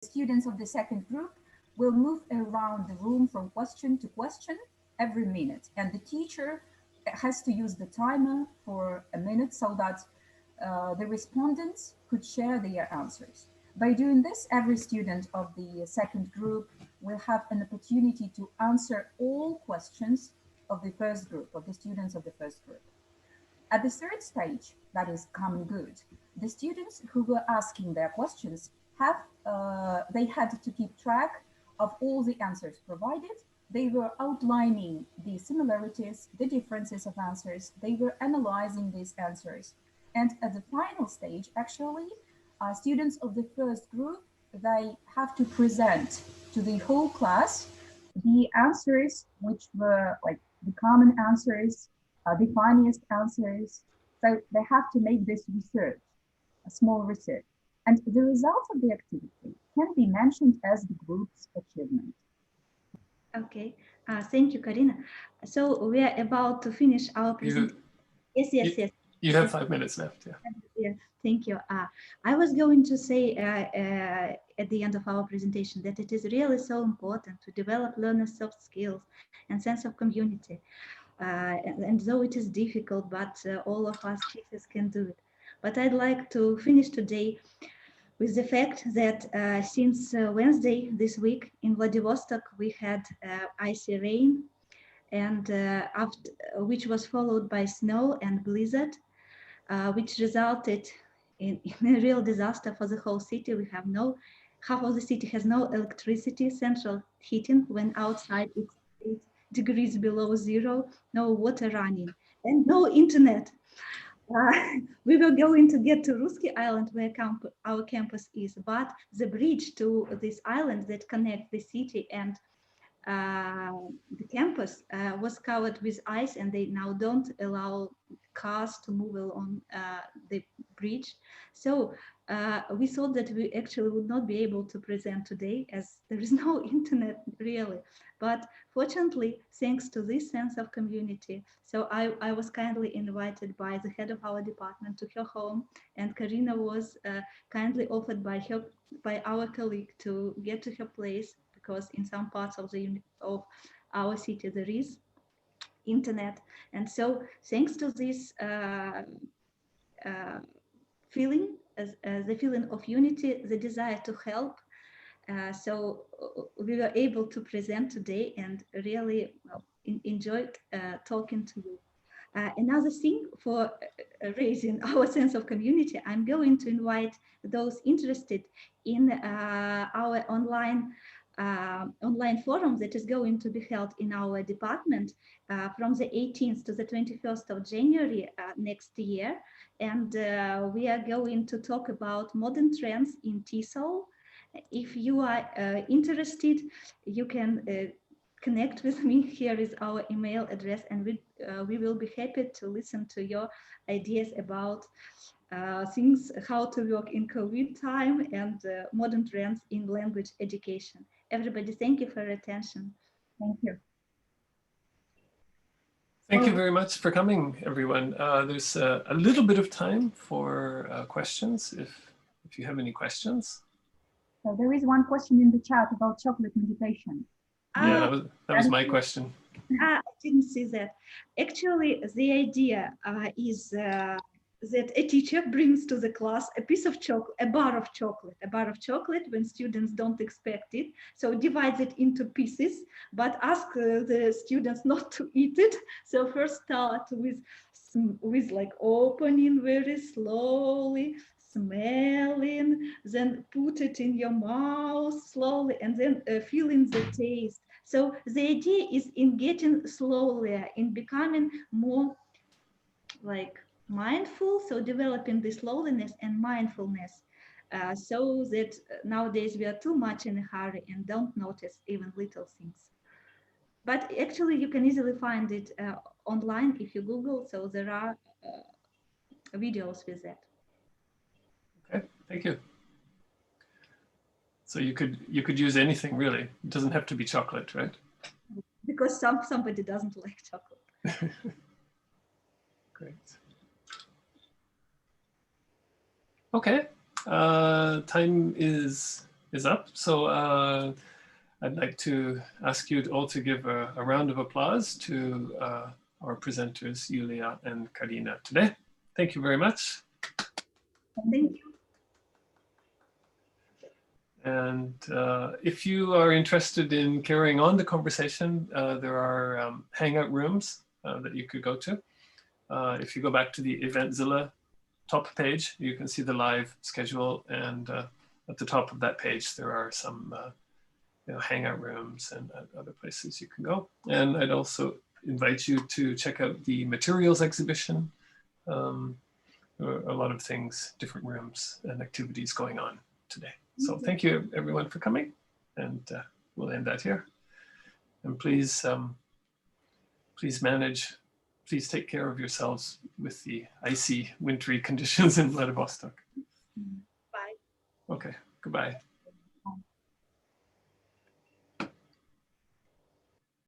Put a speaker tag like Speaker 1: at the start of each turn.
Speaker 1: Students of the second group will move around the room from question to question every minute, and the teacher has to use the timer for a minute so that the respondents could share their answers. By doing this, every student of the second group will have an opportunity to answer all questions of the first group, of the students of the first group. At the third stage, that is common good, the students who were asking their questions they had to keep track of all the answers provided. They were outlining the similarities, the differences of answers. They were analyzing these answers. And at the final stage, actually, students of the first group, they have to present to the whole class the answers which were like the common answers, the funniest answers. So they have to make this research, a small research. And the results of the activity can be mentioned as the group's achievement.
Speaker 2: Okay, thank you, Carina. So we are about to finish our presentation. Yes.
Speaker 3: You have 5 minutes left.
Speaker 2: Yeah, thank you. I was going to say at the end of our presentation that it is really so important to develop learners' soft skills and sense of community. And though it is difficult, but all of us teachers can do it. But I'd like to finish today with the fact that since Wednesday this week in Vladivostok, we had icy rain, and which was followed by snow and blizzard, which resulted in a real disaster for the whole city. We have half of the city has no electricity, central heating when outside it's 8 degrees below zero, no water running, and no internet. We were going to get to Ruski Island where our campus is, but the bridge to this island that connects the city and the campus was covered with ice, and they now don't allow cars to move along the bridge. So we thought that we actually would not be able to present today as there is no internet really. But fortunately, thanks to this sense of community, so I was kindly invited by the head of our department to her home, and Carina was kindly offered by our colleague to get to her place, because in some parts of our city there is internet. And so thanks to this feeling, the feeling of unity, the desire to help, so we were able to present today and really enjoyed talking to you. Another thing for raising our sense of community, I'm going to invite those interested in our online forum that is going to be held in our department from the 18th to the 21st of January next year. And we are going to talk about modern trends in TESOL. If you are interested, you can connect with me. Here is our email address, and we will be happy to listen to your ideas about things, how to work in COVID time and modern trends in language education. Everybody, thank you for your attention.
Speaker 1: Thank you.
Speaker 3: Thank you very much for coming, everyone. There's a little bit of time for questions, if you have any questions.
Speaker 1: So there is one question in the chat about chocolate meditation.
Speaker 3: Yeah, that was my question.
Speaker 2: I didn't see that. Actually, the idea is that a teacher brings to the class a piece of chocolate, a bar of chocolate when students don't expect it. So divides it into pieces, but ask the students not to eat it. So first start with like opening very slowly, smelling, then put it in your mouth slowly, and then feeling the taste. So the idea is in getting slower, in becoming more like mindful, so developing this slowness and mindfulness, so that nowadays we are too much in a hurry and don't notice even little things. But actually you can easily find it online if you Google, so there are videos with that.
Speaker 3: Okay, thank you. So you could use anything really. It doesn't have to be chocolate, right?
Speaker 2: Because somebody doesn't like chocolate.
Speaker 3: Great. Okay, time is is up. So I'd like to ask you all to give a round of applause to our presenters, Yulia and Carina, today. Thank you very much.
Speaker 2: Thank you.
Speaker 3: And if you are interested in carrying on the conversation, there are hangout rooms that you could go to. If you go back to the Eventzilla top page, you can see the live schedule, and at the top of that page there are some hangout rooms and other places you can go. And I'd also invite you to check out the materials exhibition. There are a lot of things, different rooms and activities going on today. So thank you everyone for coming, and we'll end that here. And please, please take care of yourselves with the icy, wintry conditions in Vladivostok.
Speaker 2: Bye.
Speaker 3: Okay, goodbye.